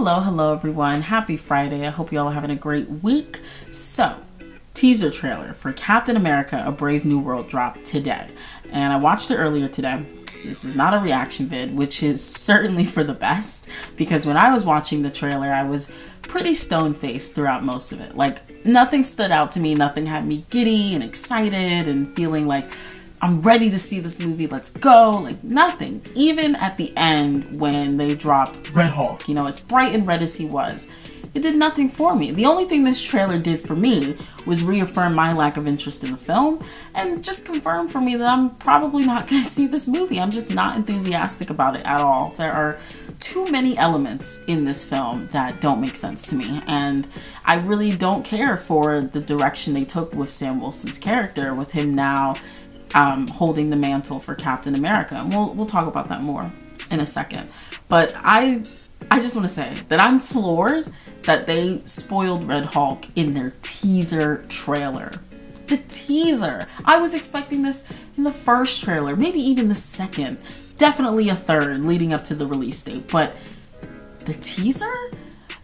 Hello everyone. Happy Friday. I hope you all are having a great week. So, teaser trailer for Captain America: A Brave New World dropped today. And I watched it earlier today. This is not a reaction vid, which is certainly for the best, because when I was watching the trailer, I was pretty stone-faced throughout most of it. Like, nothing stood out to me. Nothing had me giddy and excited and feeling like I'm ready to see this movie, let's go, like nothing. Even at the end when they dropped Red Hulk, as bright and red as he was, it did nothing for me. The only thing this trailer did for me was reaffirm my lack of interest in the film and just confirm for me that I'm probably not going to see this movie. I'm just not enthusiastic about it at all. There are too many elements in this film that don't make sense to me, and I really don't care for the direction they took with Sam Wilson's character, with him now holding the mantle for Captain America. And we'll talk about that more in a second. But I just want to say that I'm floored that they spoiled Red Hulk in their teaser trailer. The teaser. I was expecting this in the first trailer, maybe even the second, definitely a third leading up to the release date. But the teaser?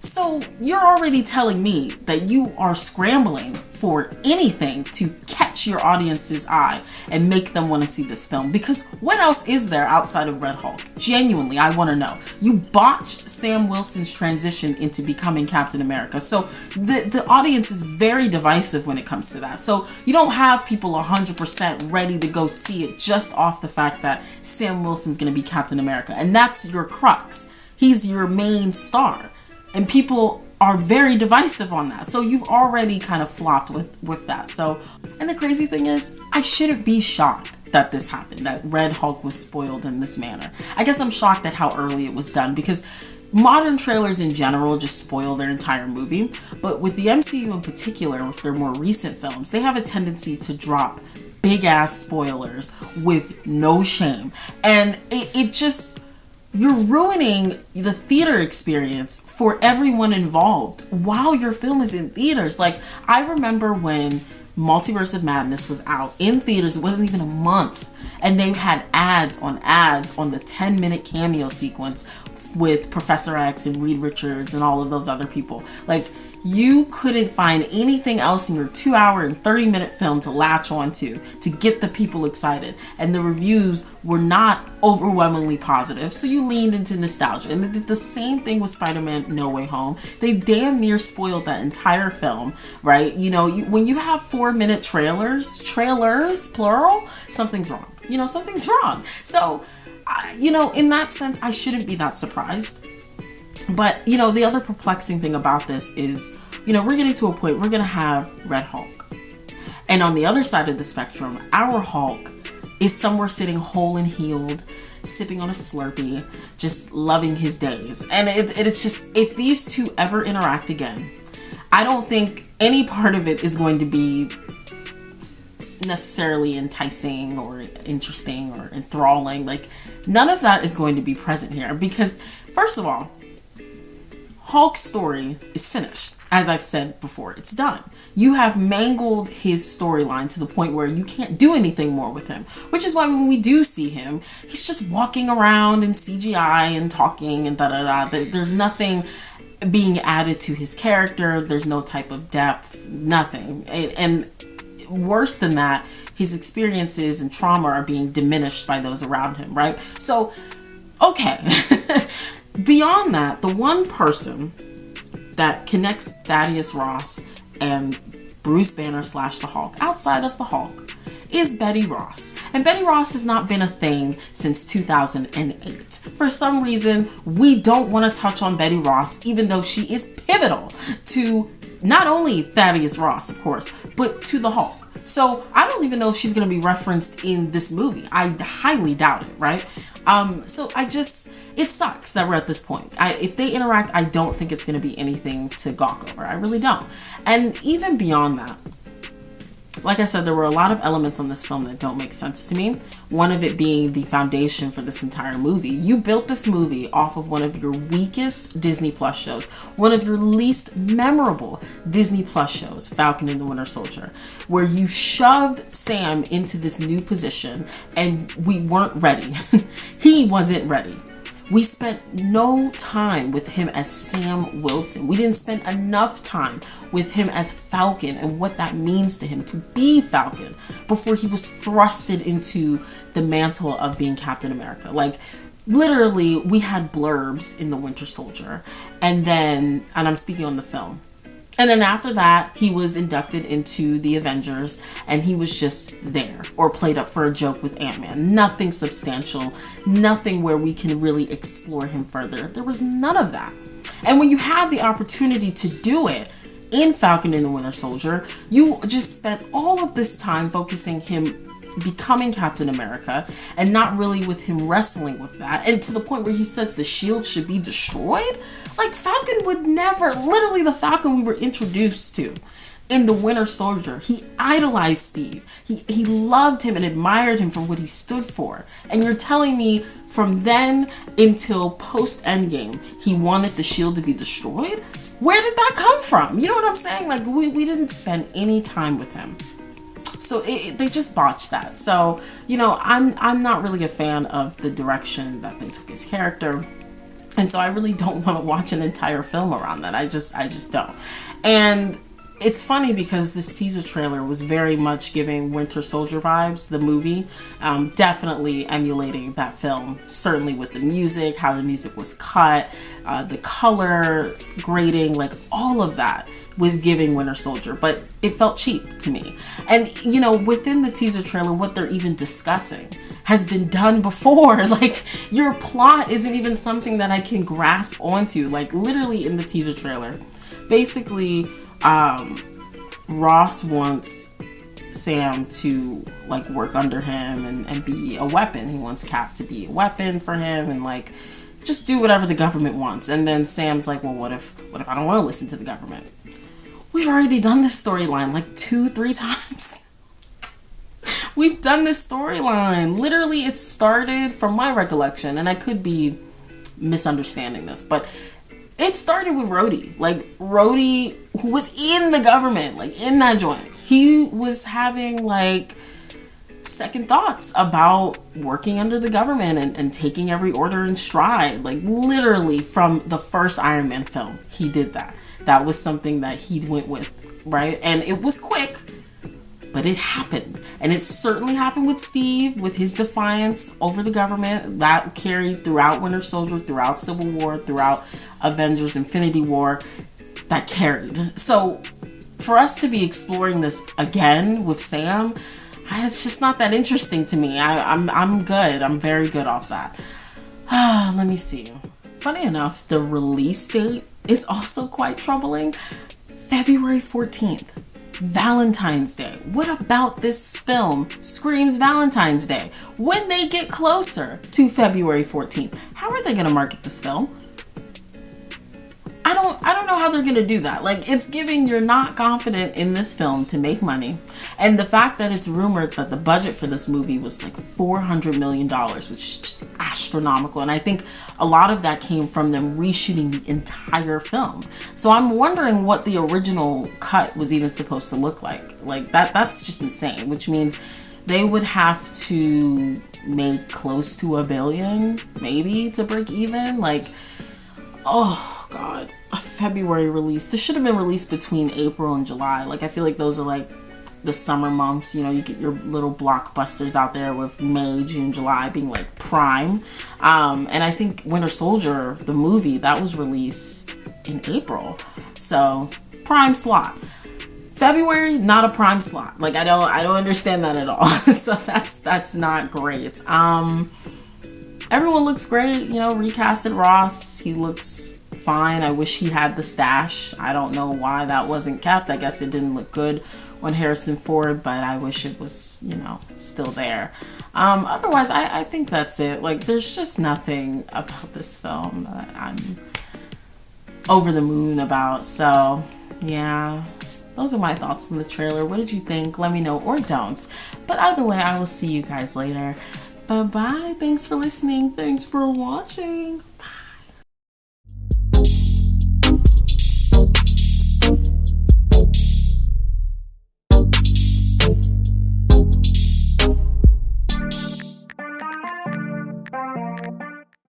So you're already telling me that you are scrambling for anything to catch your audience's eye and make them want to see this film. Because what else is there outside of Red Hulk? Genuinely, I want to know. You botched Sam Wilson's transition into becoming Captain America. So the audience is very divisive when it comes to that. So you don't have people 100% ready to go see it just off the fact that Sam Wilson's going to be Captain America. And that's your crux. He's your main star. And people are very divisive on that. So you've already kind of flopped with that. So, and the crazy thing is, I shouldn't be shocked that this happened, that Red Hulk was spoiled in this manner. I guess I'm shocked at how early it was done, because modern trailers in general just spoil their entire movie. But with the MCU in particular, with their more recent films, they have a tendency to drop big ass spoilers with no shame. And it just... You're ruining the theater experience for everyone involved while your film is in theaters. Like, I remember when Multiverse of Madness was out in theaters, it wasn't even a month, and they had ads on the 10-minute cameo sequence with Professor X and Reed Richards and all of those other people. Like, you couldn't find anything else in your 2-hour and 30-minute film to latch onto to get the people excited. And the reviews were not overwhelmingly positive, so you leaned into nostalgia. And they did the same thing with Spider-Man No Way Home. They damn near spoiled that entire film, right? When you have 4-minute trailers, plural, something's wrong. Something's wrong. So, in that sense, I shouldn't be that surprised. But, the other perplexing thing about this is, we're getting to a point, we're going to have Red Hulk. And on the other side of the spectrum, our Hulk is somewhere sitting whole and healed, sipping on a Slurpee, just loving his days. And it's just, if these two ever interact again, I don't think any part of it is going to be necessarily enticing or interesting or enthralling. Like, none of that is going to be present here. Because, first of all, Hulk's story is finished. As I've said before, it's done. You have mangled his storyline to the point where you can't do anything more with him. Which is why when we do see him, he's just walking around in CGI and talking and da-da-da. There's nothing being added to his character. There's no type of depth, nothing. And worse than that, his experiences and trauma are being diminished by those around him, right? So, okay. Beyond that, the one person that connects Thaddeus Ross and Bruce Banner / the Hulk outside of the Hulk is Betty Ross. And Betty Ross has not been a thing since 2008. For some reason, we don't want to touch on Betty Ross, even though she is pivotal to not only Thaddeus Ross, of course, but to the Hulk. So I don't even know if she's going to be referenced in this movie. I highly doubt it, right? So it sucks that we're at this point. If they interact, I don't think it's going to be anything to gawk over. I really don't. And even beyond that, like I said, there were a lot of elements on this film that don't make sense to me. One of it being the foundation for this entire movie. You built this movie off of one of your weakest Disney Plus shows, one of your least memorable Disney Plus shows, Falcon and the Winter Soldier, where you shoved Sam into this new position and we weren't ready. He wasn't ready. We spent no time with him as Sam Wilson. We didn't spend enough time with him as Falcon and what that means to him to be Falcon before he was thrusted into the mantle of being Captain America. Like, literally, we had blurbs in The Winter Soldier, and I'm speaking on the film. And then after that, he was inducted into the Avengers, and he was just there, or played up for a joke with Ant-Man. Nothing substantial, nothing where we can really explore him further. There was none of that. And when you had the opportunity to do it in Falcon and the Winter Soldier, you just spent all of this time focusing him becoming Captain America and not really with him wrestling with that, and to the point where he says the shield should be destroyed. Like, Falcon would never, literally the Falcon we were introduced to in the Winter Soldier, he idolized Steve. He loved him and admired him for what he stood for. And you're telling me from then until post Endgame he wanted the shield to be destroyed? Where did that come from? You know what I'm saying? Like, we didn't spend any time with him. So they just botched that. So, I'm not really a fan of the direction that they took his character. And so I really don't want to watch an entire film around that. I just don't. And it's funny because this teaser trailer was very much giving Winter Soldier vibes, the movie. Definitely emulating that film. Certainly with the music, how the music was cut, the color grading, like all of that was giving Winter Soldier, but it felt cheap to me. And within the teaser trailer, what they're even discussing has been done before. Like, your plot isn't even something that I can grasp onto. Like, literally in the teaser trailer, basically Ross wants Sam to like work under him and be a weapon. He wants Cap to be a weapon for him and like just do whatever the government wants. And then Sam's like, well, what if I don't want to listen to the government? We've already done this storyline like 2-3 times. We've done this storyline. Literally, it started, from my recollection, and I could be misunderstanding this, but it started with Rhodey. Like, Rhodey, who was in the government, like in that joint, he was having like second thoughts about working under the government and taking every order in stride. Like, literally from the first Iron Man film, he did that. That was something that he went with, right? And it was quick, but it happened. And it certainly happened with Steve, with his defiance over the government. That carried throughout Winter Soldier, throughout Civil War, throughout Avengers Infinity War. That carried. So for us to be exploring this again with Sam, it's just not that interesting to me. I'm good. I'm very good off that. Let me see. Funny enough, the release date is also quite troubling. February 14th, Valentine's Day. What about this film screams Valentine's Day? When they get closer to February 14th, how are they going to market this film? I don't know how they're going to do that. Like, it's giving you're not confident in this film to make money. And the fact that it's rumored that the budget for this movie was like $400 million, which is just astronomical. And I think a lot of that came from them reshooting the entire film. So I'm wondering what the original cut was even supposed to look like. Like, that's just insane, which means they would have to make close to $1 billion, maybe, to break even. Like, oh God, a February release. This should have been released between April and July. Like, I feel like those are like the summer months. You know, you get your little blockbusters out there with May, June, July being like prime. And I think Winter Soldier, the movie, that was released in April. So prime slot. February, not a prime slot. Like, I don't understand that at all. So that's not great. Everyone looks great. You know, recasted Ross. He looks fine. I wish he had the stash. I don't know why that wasn't kept. I guess it didn't look good on Harrison Ford, but I wish it was, you know, still there. Otherwise, I think that's it. Like, there's just nothing about this film that I'm over the moon about. So, yeah. Those are my thoughts on the trailer. What did you think? Let me know, or don't. But either way, I will see you guys later. Bye-bye. Thanks for listening. Thanks for watching. Bye.